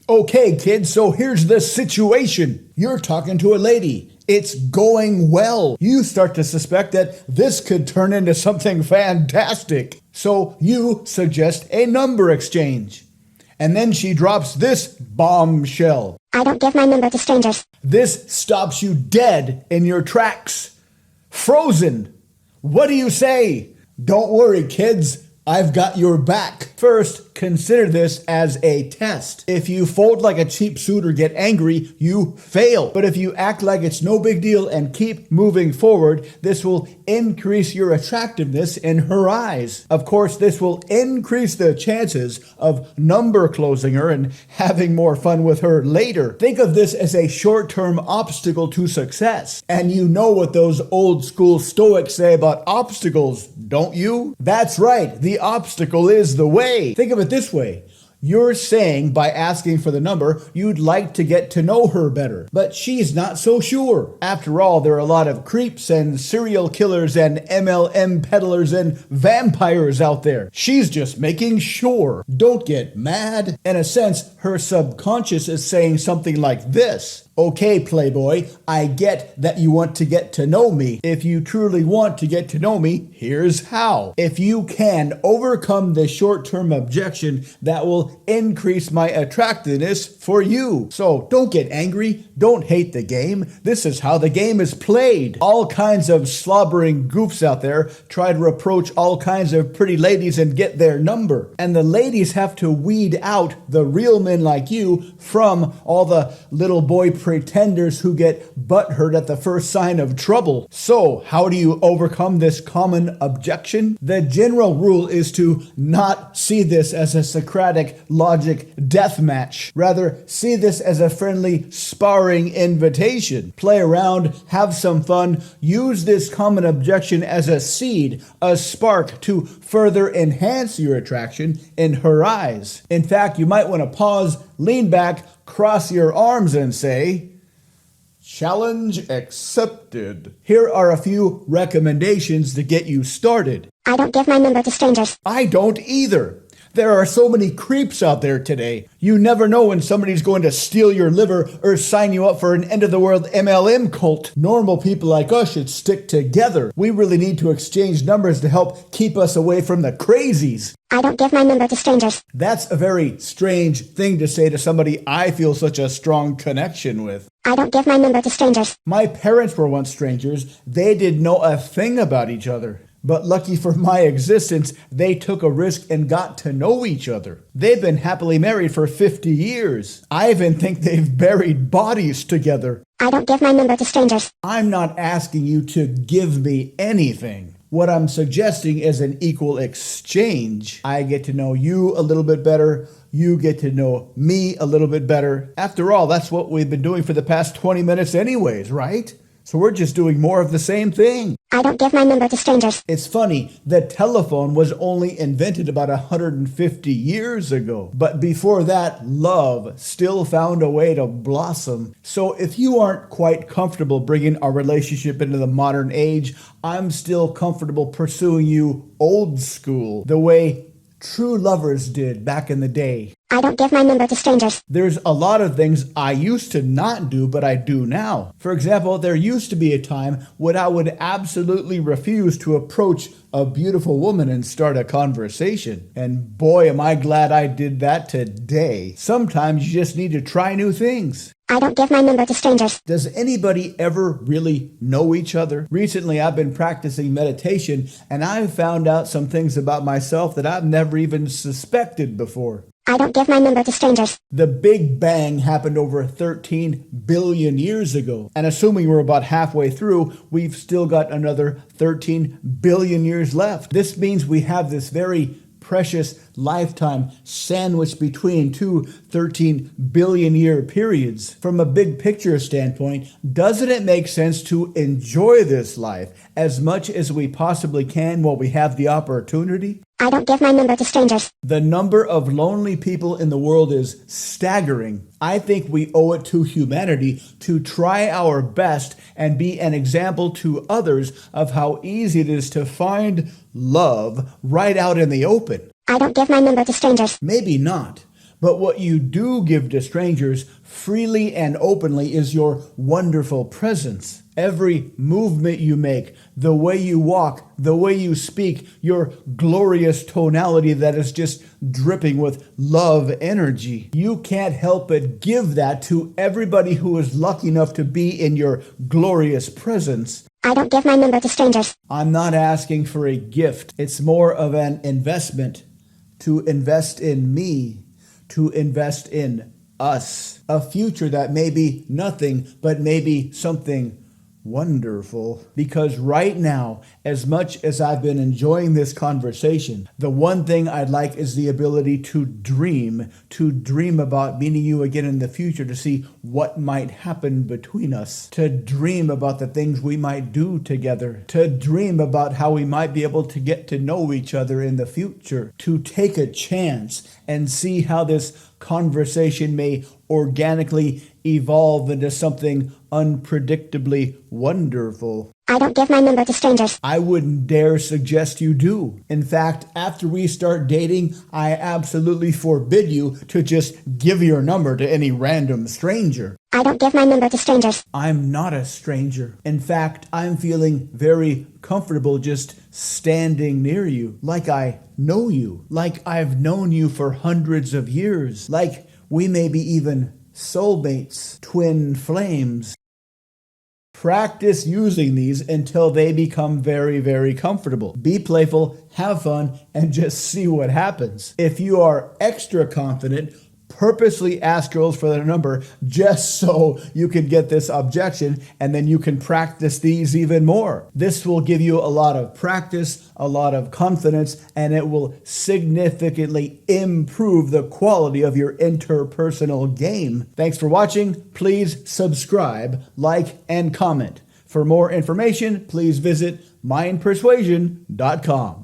Okay, kids, so here's the situation. You're talking to a lady. It's going well. You start to suspect that this could turn into something fantastic. So you suggest a number exchange. And then she drops this bombshell. I don't give my number to strangers. This stops you dead in your tracks. Frozen. What do you say? Don't worry, kids. I've got your back. First, consider this as a test. If you fold like a cheap suit or get angry, you fail. But if you act like it's no big deal and keep moving forward, this will increase your attractiveness in her eyes. Of course, this will increase the chances of number closing her and having more fun with her later. Think of this as a short-term obstacle to success. And you know what those old school Stoics say about obstacles, don't you? That's right. The obstacle is the way. Think of it this way. You're saying by asking for the number, you'd like to get to know her better. But she's not so sure. After all, there are a lot of creeps and serial killers and MLM peddlers and vampires out there. She's just making sure. Don't get mad. In a sense, her subconscious is saying something like this. Okay, Playboy, I get that you want to get to know me. If you truly want to get to know me, here's how. If you can overcome the short-term objection, that will increase my attractiveness for you. So don't get angry. Don't hate the game. This is how the game is played. All kinds of slobbering goofs out there try to approach all kinds of pretty ladies and get their number. And the ladies have to weed out the real men like you from all the little boy pretenders who get butthurt at the first sign of trouble. So, how do you overcome this common objection? The general rule is to not see this as a Socratic logic death match. Rather, see this as a friendly sparring invitation. Play around, have some fun, use this common objection as a seed, a spark to further enhance your attraction in her eyes. In fact, you might want to pause, lean back, cross your arms and say, challenge accepted. Here are a few recommendations to get you started. I don't give my number to strangers. I don't either. There are so many creeps out there today. You never know when somebody's going to steal your liver or sign you up for an end-of-the-world MLM cult. Normal people like us should stick together. We really need to exchange numbers to help keep us away from the crazies. I don't give my number to strangers. That's a very strange thing to say to somebody I feel such a strong connection with. I don't give my number to strangers. My parents were once strangers. They didn't know a thing about each other. But lucky for my existence, they took a risk and got to know each other. They've been happily married for 50 years. I even think they've buried bodies together. I don't give my number to strangers. I'm not asking you to give me anything. What I'm suggesting is an equal exchange. I get to know you a little bit better. You get to know me a little bit better. After all, that's what we've been doing for the past 20 minutes anyways, right? So we're just doing more of the same thing. I don't give my number to strangers. It's funny, the telephone was only invented about 150 years ago. But before that, love still found a way to blossom. So if you aren't quite comfortable bringing our relationship into the modern age, I'm still comfortable pursuing you old school, the way true lovers did back in the day. I don't give my number to strangers. There's a lot of things I used to not do, but I do now. For example, there used to be a time when I would absolutely refuse to approach a beautiful woman and start a conversation. And boy, am I glad I did that today. Sometimes you just need to try new things. I don't give my number to strangers. Does anybody ever really know each other? Recently, I've been practicing meditation, and I've found out some things about myself that I've never even suspected before. I don't give my number to strangers. The Big Bang happened over 13 billion years ago. And assuming we're about halfway through, we've still got another 13 billion years left. This means we have this very precious lifetime sandwiched between two 13 billion year periods. From a big picture standpoint, doesn't it make sense to enjoy this life as much as we possibly can while we have the opportunity? I don't give my number to strangers. The number of lonely people in the world is staggering. I think we owe it to humanity to try our best and be an example to others of how easy it is to find love right out in the open. I don't give my number to strangers. Maybe not, But what you do give to strangers freely and openly is your wonderful presence. Every movement you make, the way you walk, the way you speak, your glorious tonality that is just dripping with love energy. You can't help but give that to everybody who is lucky enough to be in your glorious presence. I don't give my number to strangers. I'm not asking for a gift. It's more of an investment. To invest in me, to invest in us. A future that may be nothing, but maybe something wonderful. Because right now, as much as I've been enjoying this conversation, the one thing I'd like is the ability to dream about meeting you again in the future, to see what might happen between us, to dream about the things we might do together, to dream about how we might be able to get to know each other in the future, to take a chance and see how this conversation may organically evolve into something unpredictably wonderful. I don't give my number to strangers. I wouldn't dare suggest you do. In fact, after we start dating, I absolutely forbid you to just give your number to any random stranger. I don't give my number to strangers. I'm not a stranger. In fact, I'm feeling very comfortable just standing near you, like I know you, like I've known you for hundreds of years, like we may be even soulmates, twin flames. Practice using these until they become very, very comfortable. Be playful, have fun, and just see what happens. If you are extra confident, purposely ask girls for their number just so you can get this objection, and then you can practice these even more. This will give you a lot of practice, a lot of confidence, and it will significantly improve the quality of your interpersonal game. Thanks for watching. Please subscribe, like, and comment. For more information, please visit mindpersuasion.com.